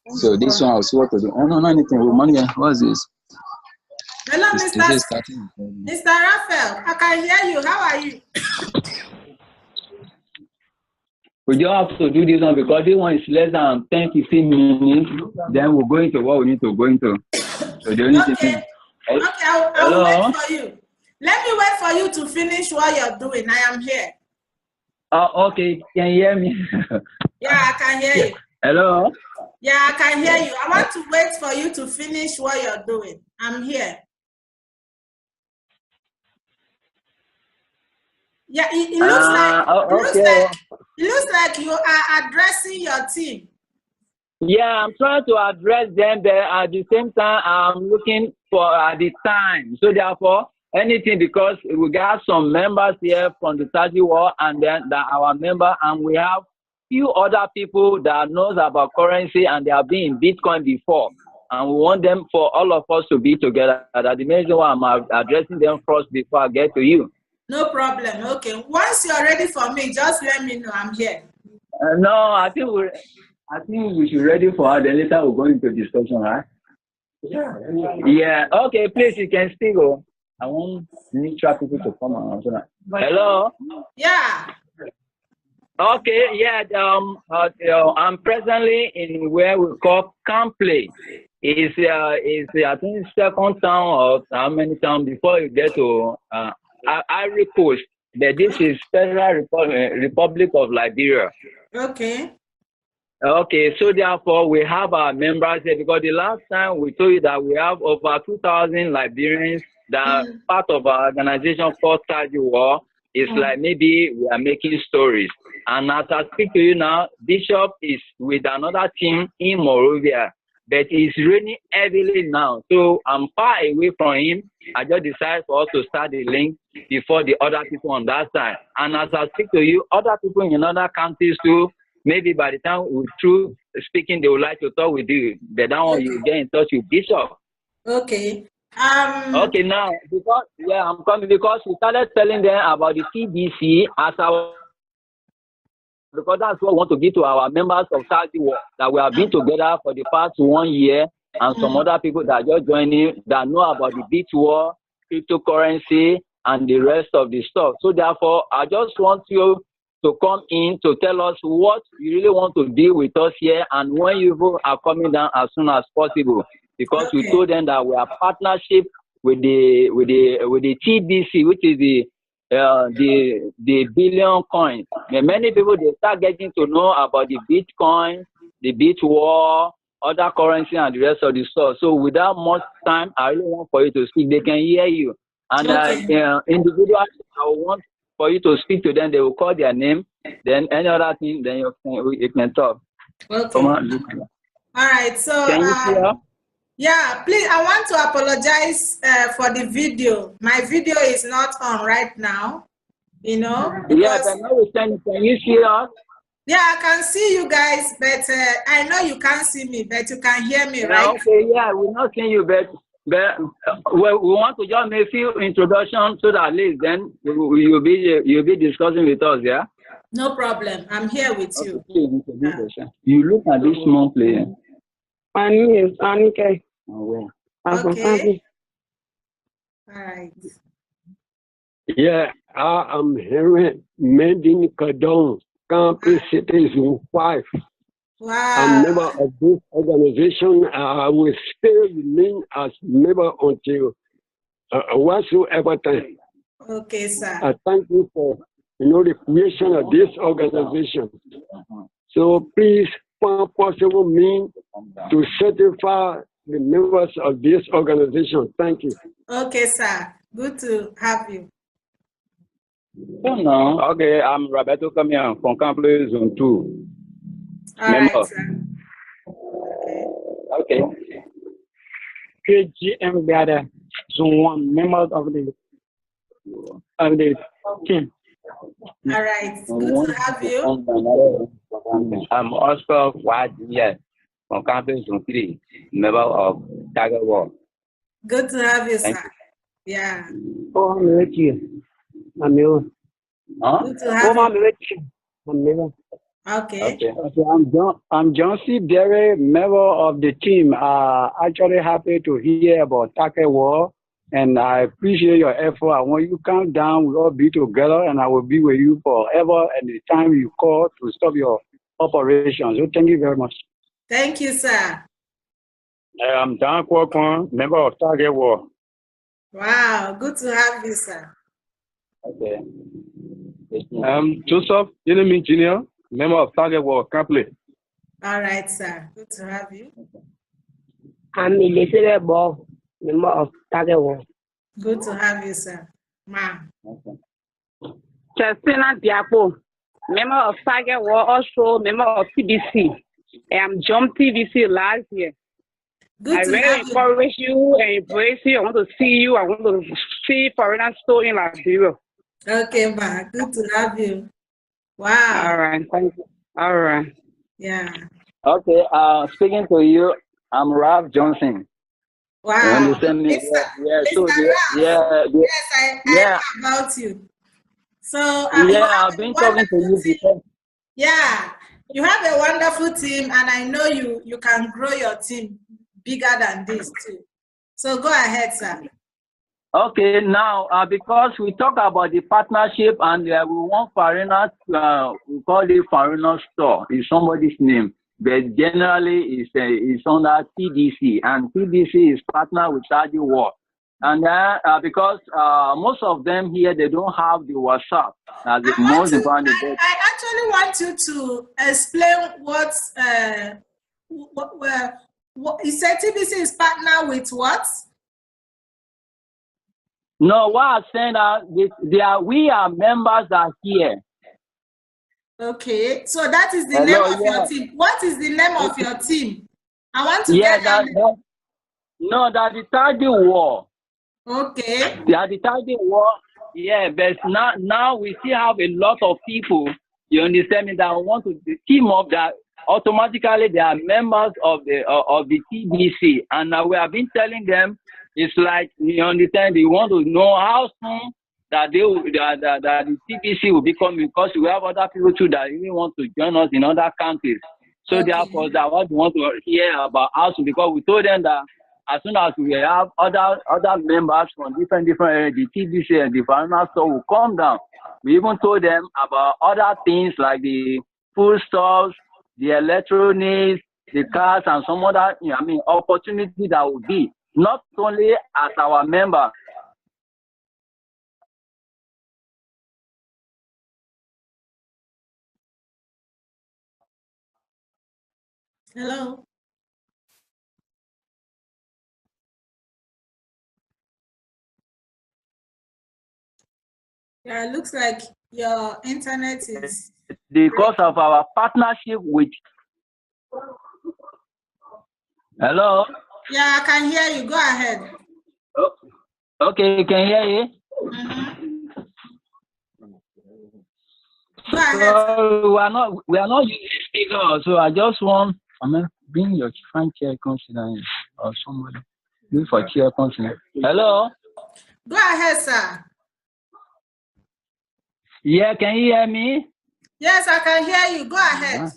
So this one I'll see what to do. Oh no, not anything. With money. What's this? Hello, This Mr. is starting. Mr. Raphael. I can hear you. How are you? We just have to do this one because this one is less than 10-15 minutes. Then we'll go into what we need to go into. So the only Okay. thing. Okay, I will wait for you. Let me wait for you to finish what you're doing. I am here. Oh, okay. Can you hear me? Yeah, I can hear you. Hello? Yeah, I can hear you. I want to wait for you to finish what you're doing. I'm here. Yeah, it looks like you are addressing your team. Yeah, I'm trying to address them, but at the same time, I'm looking for the time. So therefore, anything, because we got some members here from the 30 War, and then our member, and we have few other people that knows about currency and they have been in Bitcoin before. And we want them, for all of us to be together. That's the reason why I'm addressing them first before I get to you. No problem. Okay. Once you're ready for me, just let me know. I'm here. No, I think we should ready for her. Then later we'll go into discussion, right? Yeah. Yeah. Okay, please, you can speak. Oh, I want neutral people to come on. Hello. Yeah. Okay. Yeah. I'm presently in where we call Campley. Is I think second town or how many towns before you get to Ivory Coast. But this is Federal Republic of Liberia. Okay. Okay, so therefore we have our members here because the last time we told you that we have over 2,000 Liberians that are part of our organization called 30 War. It's like maybe we are making stories. And as I speak to you now, Bishop is with another team in Morovia, but it's raining heavily now. So I'm far away from him. I just decided for us to start the link before the other people on that side. And as I speak to you, other people in other countries too, maybe by the time we're through speaking, they would like to talk with you. But that one, you get in touch with Bishop. Okay. Okay, now, because, yeah, I'm coming because we started telling them about the TBC as our, because that's what we want to give to our members of Saudi War, that we have been together for the past 1 year, and some other people that are just joining that know about the beat war, cryptocurrency, and the rest of the stuff. So therefore, I just want you to come in to tell us what you really want to deal with us here and when you are coming down as soon as possible. Because we told them that we are partnership with the TBC, which is the billion coin. And many people, they start getting to know about the Bitcoin, the bit war, other currency, and the rest of the stuff. So without much time, I really want for you to speak. They can hear you. And individually, I want for you to speak to them. They will call their name. Then any other thing, then you can talk. Okay. Come on, look. All right. So can you see her? Yeah, please, I want to apologize for the video. My video is not on right now, you know. Yeah, but now can you see us? Yeah, I can see you guys, but I know you can't see me, but you can hear me, right? Okay, yeah, we're not seeing you, but we want to just make a few introductions so that at least then you'll be discussing with us, yeah? No problem. I'm here with you. You look at this small player. My name is Anike. Okay. All right. Yeah, I am here Medin Kadon, Campus Citizen 5. Wow. I'm member of this organization. I will still remain as member until whatsoever time. Okay, sir. I thank you for the creation of this organization. So please find possible means to certify the members of this organization. Thank you. Okay, sir. Good to have you. Oh, no. Okay, I'm Roberto Camian from Campus Zone 2. All right, sir. Okay. KGM Gather Zone 1, members of the team. All right. Good to have you. I'm Oscar White, yes, from Campus Zone 3, member of Tiger War. Good to have you, sir. Yeah. Oh, I'm with you. Good to have you. I'm with you. Okay. Okay, I'm John C. Berry, member of the team. Actually happy to hear about Take War, and I appreciate your effort. And when you come down, we'll all be together, and I will be with you forever and the time you call to stop your operations. So thank you very much. Thank you, sir. I'm Dan Kwokwan, member of Target War. Wow, good to have you, sir. Okay. I'm Joseph Yenemi Jr., member of Target War, Campley. All right, sir. Good to have you. I'm Elizabeth Bob, member of Target War. Good to have you, sir. Ma'am. Justina Diapo, member of Target War, also member of TBC. I'm Jump TBC last year. Good I to really have you. encourage you and embrace you. I want to see you. I want to see foreigner store in Liberia. Okay, ma. Good to have you. Wow. All right, thank you. All right. Yeah. Okay, speaking to you, I'm Ralph Johnson. Wow. You understand me? Yeah, so Mr. Ralph. yeah, Yes, I yeah, know about you. So yeah, I've been talking to you before. Yeah, you have a wonderful team, and I know you can grow your team bigger than this too. So go ahead, sir. Okay, now because we talk about the partnership and we want foreigners, we call it foreigner store. It's somebody's name, but generally it's under TDC, and TDC is partner with Saudi War. And because most of them here, they don't have the WhatsApp. The most important. I actually want you to explain what you said TBC is partner with what? No, what I'm saying that we are members that are here. Okay, so that is the name of your team. What is the name of your team? I want to get that. No, that's the Saudi War. Okay. They are the Saudi War. Yeah, but now we still have a lot of people, you understand me, that want to team up, that automatically they are members of the TBC. And now we have been telling them, it's like, you understand, they want to know how soon that that the TBC will be coming, because we have other people too that even want to join us in other countries. So Okay. therefore, that what we want to hear about us, because we told them that as soon as we have other members from different areas, the TBC and the foreigner store will come down. We even told them about other things like the food stores, the electronics, the cars, and some other, opportunity that will be not only as our member. Hello. Yeah, it looks like your internet is Because of our partnership with. Hello? Yeah, I can hear you. Go ahead. Okay, can you hear you? Go ahead. So we are not using speaker, so I just want bring your friend chair consider or somebody. Look for chair consider. Hello? Go ahead, sir. Yeah, can you hear me? Yes, I can hear you. Go ahead.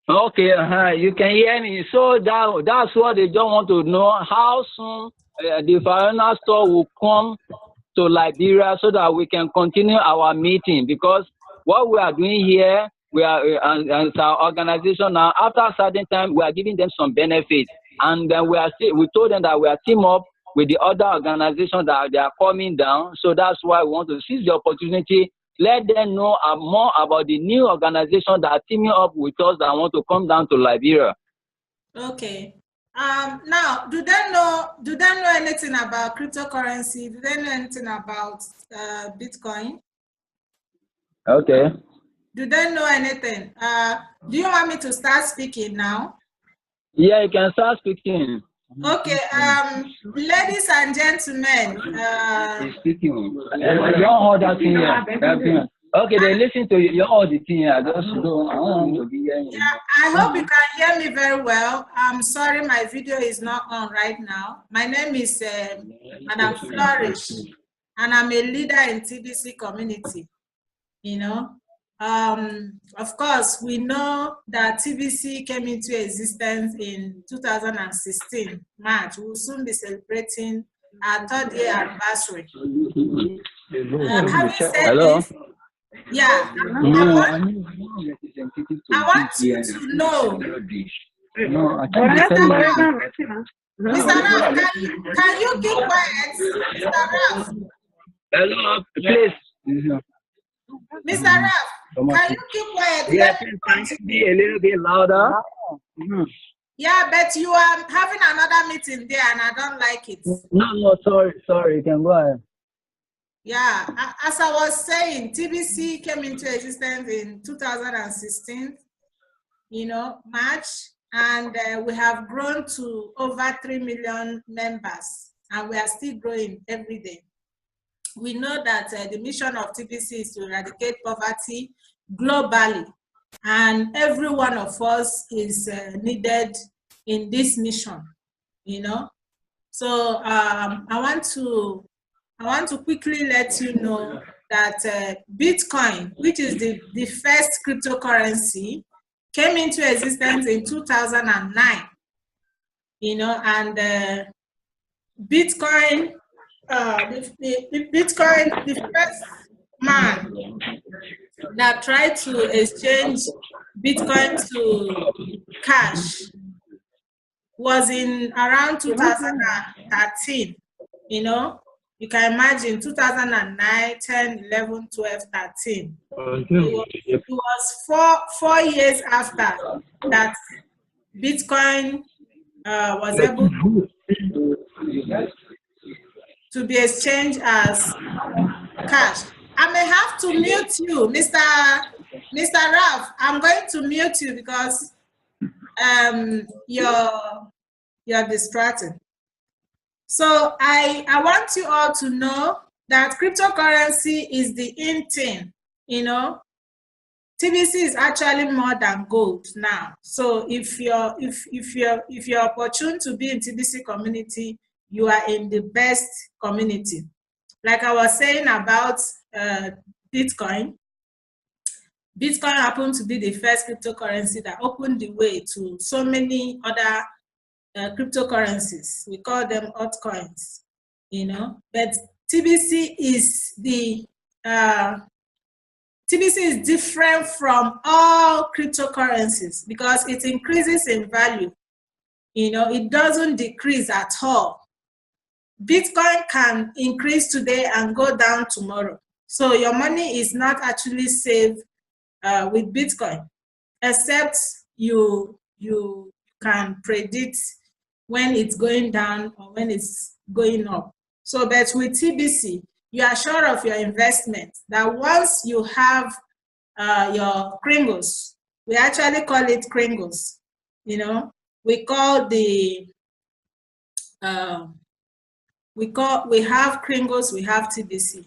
Okay, you can hear me. So that's what they don't want to know. How soon the foreigner store will come to Liberia so that we can continue our meeting, because what we are doing here, we are as our organization now, after a certain time, we are giving them some benefits, and then we told them that we are team up with the other organizations that they are coming down. So that's why we want to seize the opportunity, let them know more about the new organization that are teaming up with us that want to come down to Liberia. Okay. Now, do they know anything about cryptocurrency? Do they know anything about Bitcoin? Okay. Do they know anything? Do you want me to start speaking now? Yeah, you can start speaking. Okay. Ladies and gentlemen. Speaking. Don't hold that thing here. Okay, they listen to you. You're all the thing here. I don't want to be hearing. Yeah, I hope you can hear me very well. I'm sorry my video is not on right now. My name is Madam Flourish, and I'm a leader in TBC community. You know, Of course, we know that TBC came into existence in 2016, March. We'll soon be celebrating our 3rd year anniversary. Having said this, yeah, I want you to know. Mr. Ralph, can you keep quiet? Mr. Ralph. Hello, please. Mr. Ralph, can you keep quiet? Yes, can you be a little bit louder? Yeah, but you are having another meeting there and I don't like it. No, sorry, you can go ahead. Yeah, as I was saying, TBC came into existence in 2016, March, and we have grown to over 3 million members, and we are still growing every day. We know that the mission of TBC is to eradicate poverty globally, and every one of us is needed in this mission, So I want to quickly let you know that Bitcoin, which is the first cryptocurrency, came into existence in 2009, and Bitcoin, the first man that tried to exchange Bitcoin to cash was in around 2013, You can imagine 2009, 10, 11, 12, 13. It was four years after that Bitcoin was able to be exchanged as cash. I may have to mute you, Mr. Ralph. I'm going to mute you because you're distracted. So I want you all to know that cryptocurrency is the in thing, TBC is actually more than gold now. So if you're opportune to be in TBC community, you are in the best community. Like I was saying about Bitcoin. Bitcoin happened to be the first cryptocurrency that opened the way to so many other cryptocurrencies. We call them altcoins, But TBC is TBC is different from all cryptocurrencies because it increases in value. It doesn't decrease at all. Bitcoin can increase today and go down tomorrow. So your money is not actually saved with Bitcoin, except you can predict when it's going down or when it's going up. So, but with TBC, you are sure of your investment, that once you have your Kringles, we actually call it Kringles, we call we have Kringles, we have TBC.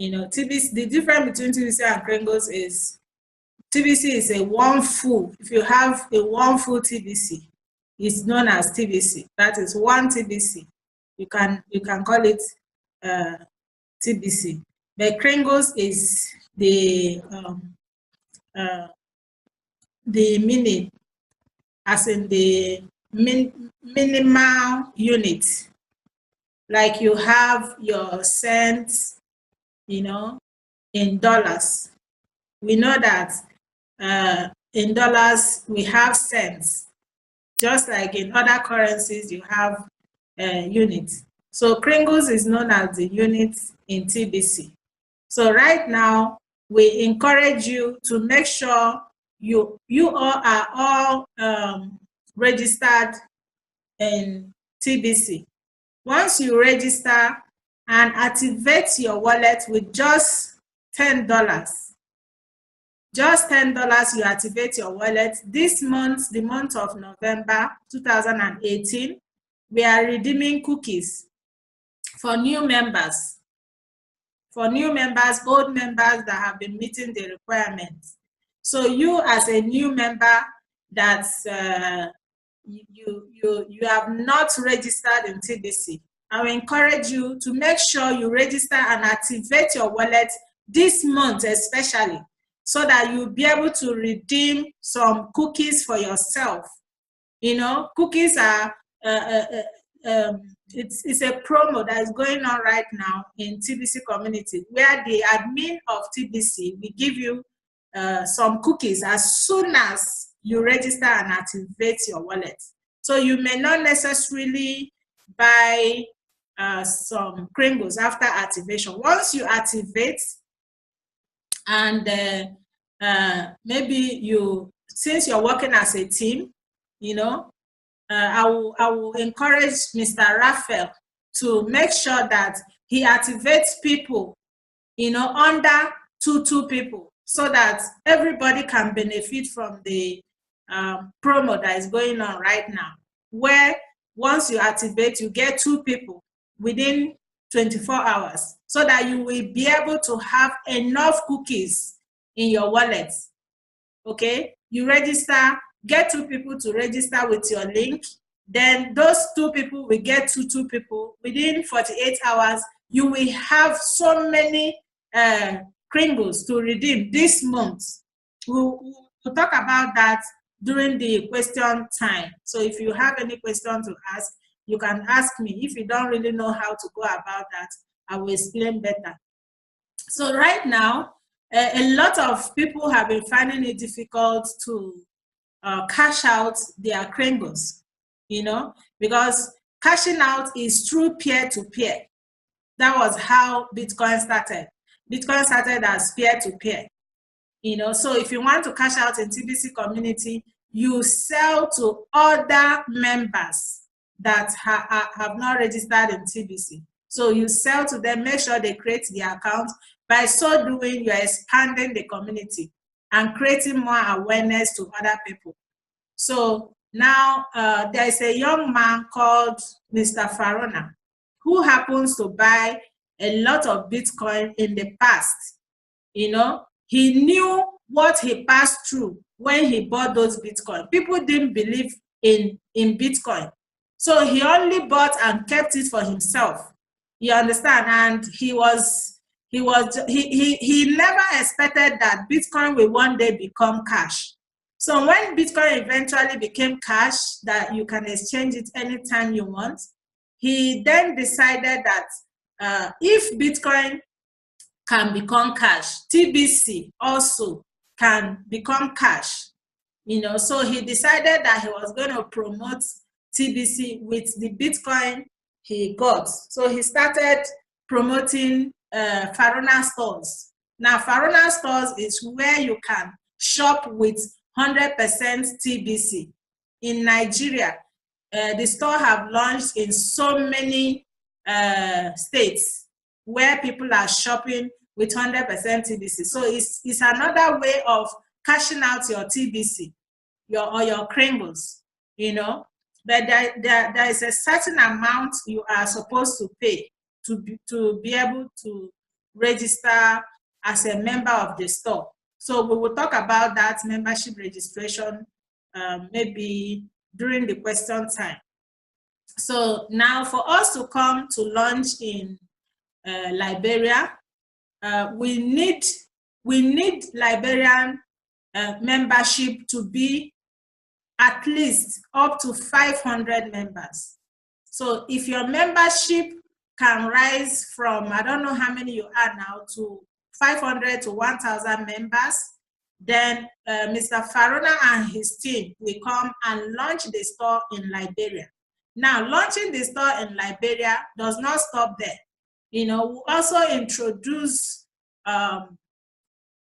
TBC, the difference between TBC and Kringles is TBC is a one full. If you have a one full TBC, it's known as TBC. That is one TBC. You can call it TBC. The Kringles is the mini, as in the minimal unit. Like you have your cents, in dollars. We know that in dollars we have cents. Just like in other currencies, you have units. So Kringles is known as the unit in TBC. So right now, we encourage you to make sure you all are all registered in TBC. Once you register and activate your wallet with just $10, you activate your wallet. This month, the month of November 2018, we are redeeming cookies for new members. For new members, old members that have been meeting the requirements. So you as a new member that you have not registered in TBC, I will encourage you to make sure you register and activate your wallet this month especially, so that you'll be able to redeem some cookies for yourself. You know, cookies are, it's a promo that is going on right now in TBC community, where the admin of TBC will give you some cookies as soon as you register and activate your wallet. So you may not necessarily buy some Kringles after activation. Once you activate, and maybe you, since you're working as a team, you know, I will encourage Mr. Raphael to make sure that he activates people, you know, under two people, so that everybody can benefit from the promo that is going on right now, where once you activate, you get 2 people within 24 hours, so that you will be able to have enough cookies in your wallet. Okay, you register, get 2 people to register with your link, then those 2 people will get two people. Within 48 hours, you will have so many Kringles to redeem this month. We'll talk about that during the question time. So if you have any question to ask, you can ask me. If you don't really know how to go about that, I will explain better. So right now, a lot of people have been finding it difficult to cash out their Kringles, you know, because cashing out is through peer-to-peer. That was how Bitcoin started. Bitcoin started as peer-to-peer, you know. So if you want to cash out in TBC community, you sell to other members that have not registered in TBC. So you sell to them, make sure they create the account. By so doing, you're expanding the community and creating more awareness to other people. So now there is a young man called Mr. Farona, who happens to buy a lot of Bitcoin in the past. You know, he knew what he passed through when he bought those Bitcoin. People didn't believe in Bitcoin. So he only bought and kept it for himself. You understand? And he never expected that Bitcoin will one day become cash. So when Bitcoin eventually became cash, that you can exchange it anytime you want, he then decided that if Bitcoin can become cash, TBC also can become cash. You know, so he decided that he was going to promote TBC with the Bitcoin he got. So he started promoting Farona stores. Now, Farona stores is where you can shop with 100% TBC. In Nigeria, the store have launched in so many states where people are shopping with 100% TBC. So it's another way of cashing out your TBC, your Kringles, you know. But there is a certain amount you are supposed to pay to be able to register as a member of the store. So we will talk about that membership registration maybe during the question time. So now for us to come to launch in Liberia, we need Liberian membership to be at least up to 500 members. So if your membership can rise from, I don't know how many you are now, to 500 to 1,000 members, then Mr. Farona and his team will come and launch the store in Liberia. Now, launching the store in Liberia does not stop there. You know, we also introduce a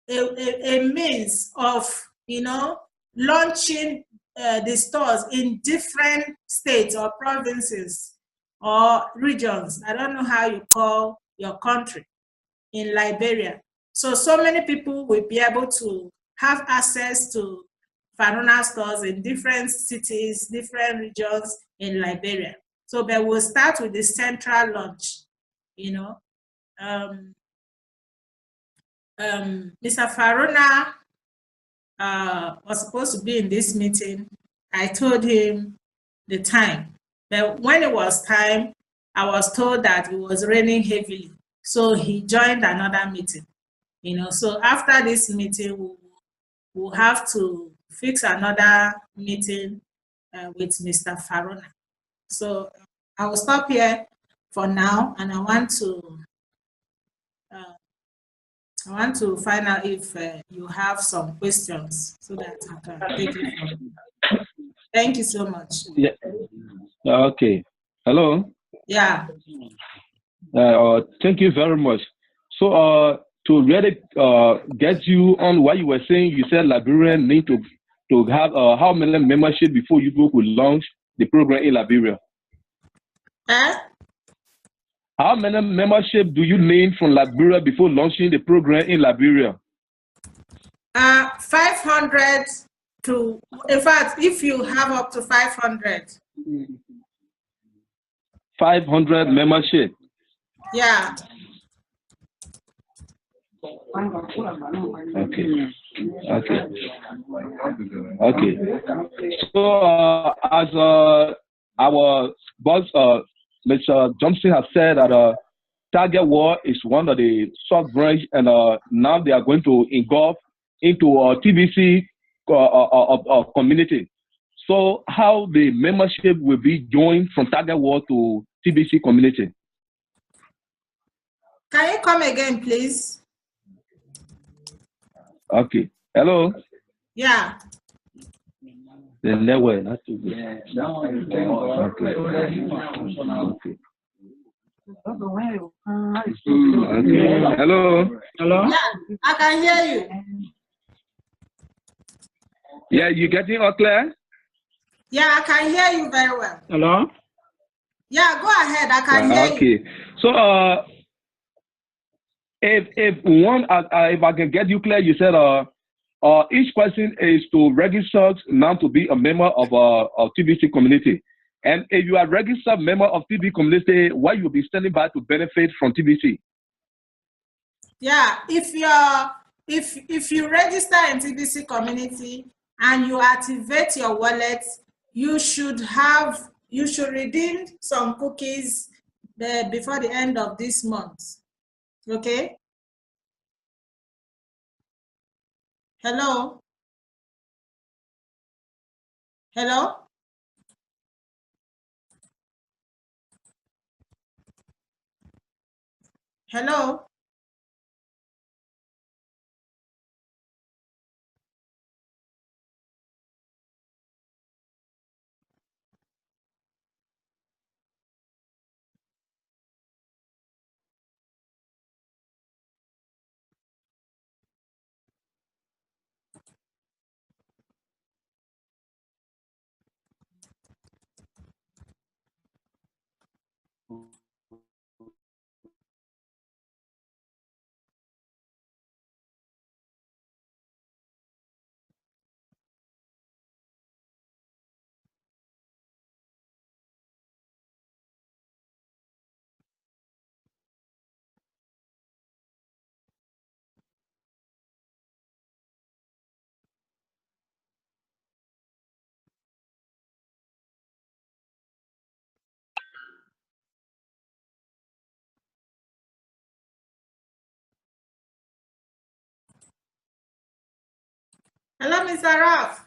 means of, you know, launching the stores in different states or provinces or regions. I don't know how you call your country in Liberia. So many people will be able to have access to Farona stores in different cities, different regions in Liberia. So but we'll start with the central launch, you know. Mr. Farona was supposed to be in this meeting. I told him the time, but when it was time, I was told that it was raining heavily. So he joined another meeting, you know. So after this meeting, we'll we'll have to fix another meeting with Mr. Farona. So I will stop here for now, and I want to find out if you have some questions so that I can take it from you. Thank you so much. Yeah. Okay. Hello. Yeah. Thank you very much. So to really get you on what you were saying, you said Liberian need to have how many membership before you go to launch the program in Liberia? How many membership do you need from Liberia before launching the program in Liberia? 500 to, in fact, if you have up to 500. 500 membership. Yeah. Okay. So as our boss, Mr. Johnson, has said that Target War is one of the sub branch, and now they are going to engulf into TBC community. So how the membership will be joined from Target War to TBC community? Can you come again, please? Okay. Hello. Yeah. The network, not too good. Okay. Hello. Hello? Yeah, I can hear you. Yeah, you getting all clear? Yeah, I can hear you very well. Hello? Yeah, go ahead. I can hear you. Okay. So if one if I can get you clear, you said each person is to register now to be a member of TBC community. And if you are registered member of TBC community, what you'll be standing by to benefit from TBC? Yeah, if you register in TBC community and you activate your wallet, you should redeem some cookies before the end of this month. Okay? Hello? Hello? Hello? Hello, Mr. Ralph.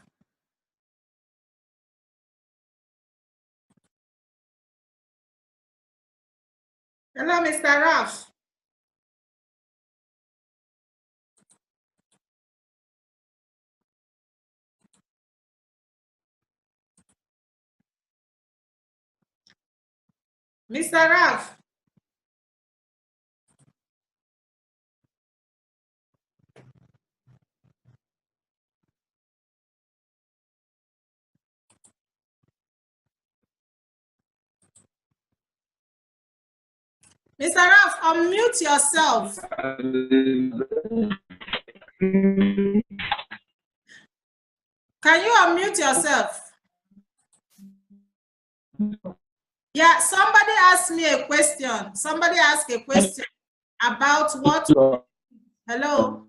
Hello, Mr. Ralph. Mr. Ralph. Mr. Ralph, unmute yourself. Can you unmute yourself? Yeah, somebody asked me a question. Somebody asked a question about what. Hello?